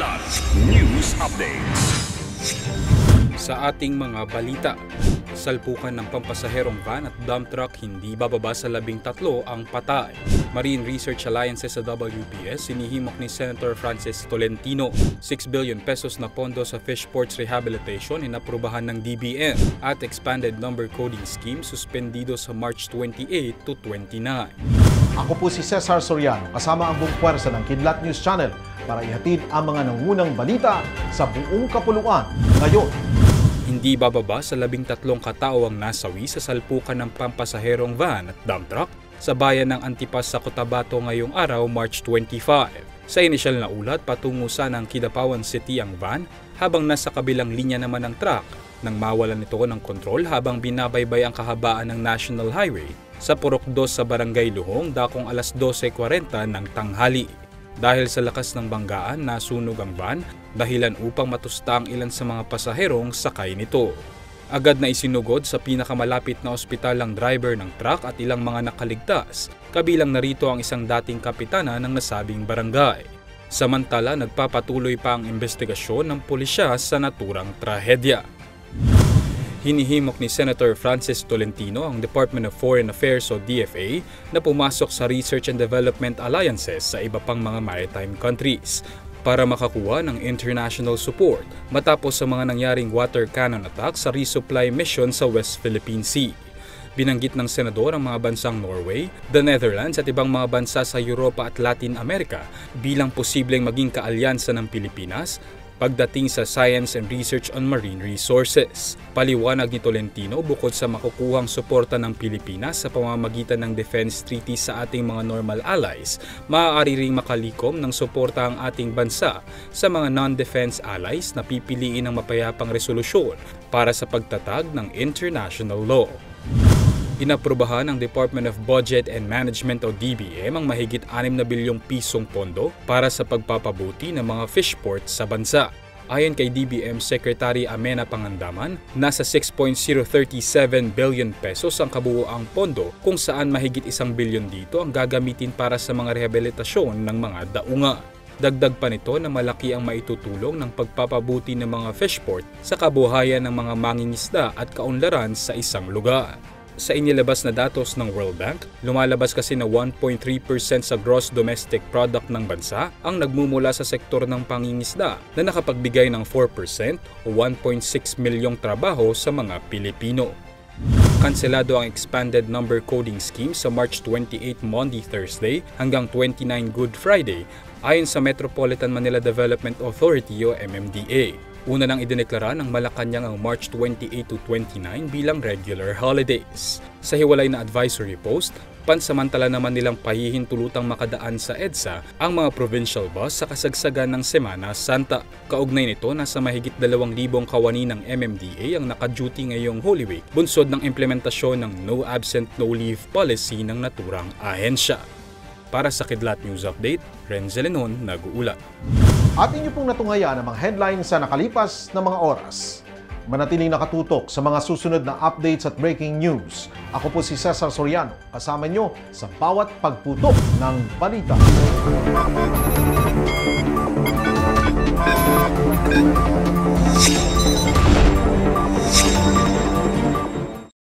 Kidlat News Updates. Sa ating mga balita, salpukan ng pampasaherong van at dump truck hindi bababa sa 13 ang patay. Marine Research Alliance sa WPS sinihimok ni Senator Francis Tolentino. 6 billion pesos na pondo sa fish ports rehabilitation inaprubahan ng DBM at expanded number coding scheme suspendido sa March 28 to 29. Ako po si Cesar Soriano, kasama ang buong puwersa ng Kidlat News Channel para ihatid ang mga nangunang balita sa buong kapuluan ngayon. Hindi bababa sa 13 katao ang nasawi sa salpukan ng pampasaherong van at dump truck sa bayan ng Antipas sa Cotabato ngayong araw, March 25. Sa inisyal na ulat, patungo sana ng Kidapawan City ang van habang nasa kabilang linya naman ng truck nang mawalan ito ng kontrol habang binabaybay ang kahabaan ng National Highway sa Purok 2 sa Barangay Luhong dakong alas 12:40 ng tanghali. Dahil sa lakas ng banggaan, nasunog ang van dahilan upang matusta ang ilan sa mga pasaherong sakay nito. Agad na isinugod sa pinakamalapit na ospital ang driver ng truck at ilang mga nakaligtas, kabilang narito ang isang dating kapitana ng nasabing barangay. Samantala, nagpapatuloy pa ang investigasyon ng pulisya sa naturang trahedya. Hinihimok ni Senator Francis Tolentino ang Department of Foreign Affairs o DFA na pumasok sa Research and Development Alliances sa iba pang mga maritime countries para makakuha ng international support matapos sa mga nangyaring water cannon attack sa resupply mission sa West Philippine Sea. Binanggit ng senador ang mga bansang Norway, the Netherlands at ibang mga bansa sa Europa at Latin America bilang posibleng maging kaalyansa ng Pilipinas pagdating sa science and research on marine resources. Paliwanag ni Tolentino, bukod sa makukuhang suporta ng Pilipinas sa pamamagitan ng defense treaty sa ating mga normal allies, maaari ring makalikom ng suporta ang ating bansa sa mga non-defense allies na pipiliin ng mapayapang resolusyon para sa pagtatag ng international law. Inaprubahan ng Department of Budget and Management o DBM ang mahigit 6 na bilyong pisong pondo para sa pagpapabuti ng mga fish ports sa bansa. Ayon kay DBM Secretary Amena Pangandaman, nasa 6.037 billion pesos ang kabuuang pondo kung saan mahigit 1 bilyon dito ang gagamitin para sa mga rehabilitasyon ng mga daunga. Dagdag pa nito na malaki ang maitutulong ng pagpapabuti ng mga fish port sa kabuhayan ng mga mangingisda at kaunlaran sa isang lugar. Sa inilabas na datos ng World Bank, lumalabas kasi na 1.3% sa gross domestic product ng bansa ang nagmumula sa sektor ng pangingisda na nakapagbigay ng 4% o 1.6 milyong trabaho sa mga Pilipino. Kanselado ang expanded number coding scheme sa March 28 Maundy Thursday hanggang 29 Good Friday ayon sa Metropolitan Manila Development Authority o MMDA. Una nang idineklara ng Malacanang ang March 28 to 29 bilang regular holidays. Sa hiwalay na advisory post, pansamantala naman nilang pahihintulutang makadaan sa EDSA ang mga provincial bus sa kasagsagan ng Semana Santa. Kaugnay nito, nasa mahigit 2,000 kawani ng MMDA ang naka-duty ngayong Holy Week, bunsod ng implementasyon ng No Absent No Leave policy ng naturang ahensya. Para sa Kidlat News Update, Renzel Lenon nag-uulat. At inyo pong natunghaya ng mga headlines sa nakalipas na mga oras. Manatiling nakatutok sa mga susunod na updates at breaking news. Ako po si Cesar Soriano, kasama nyo sa bawat pagputok ng balita.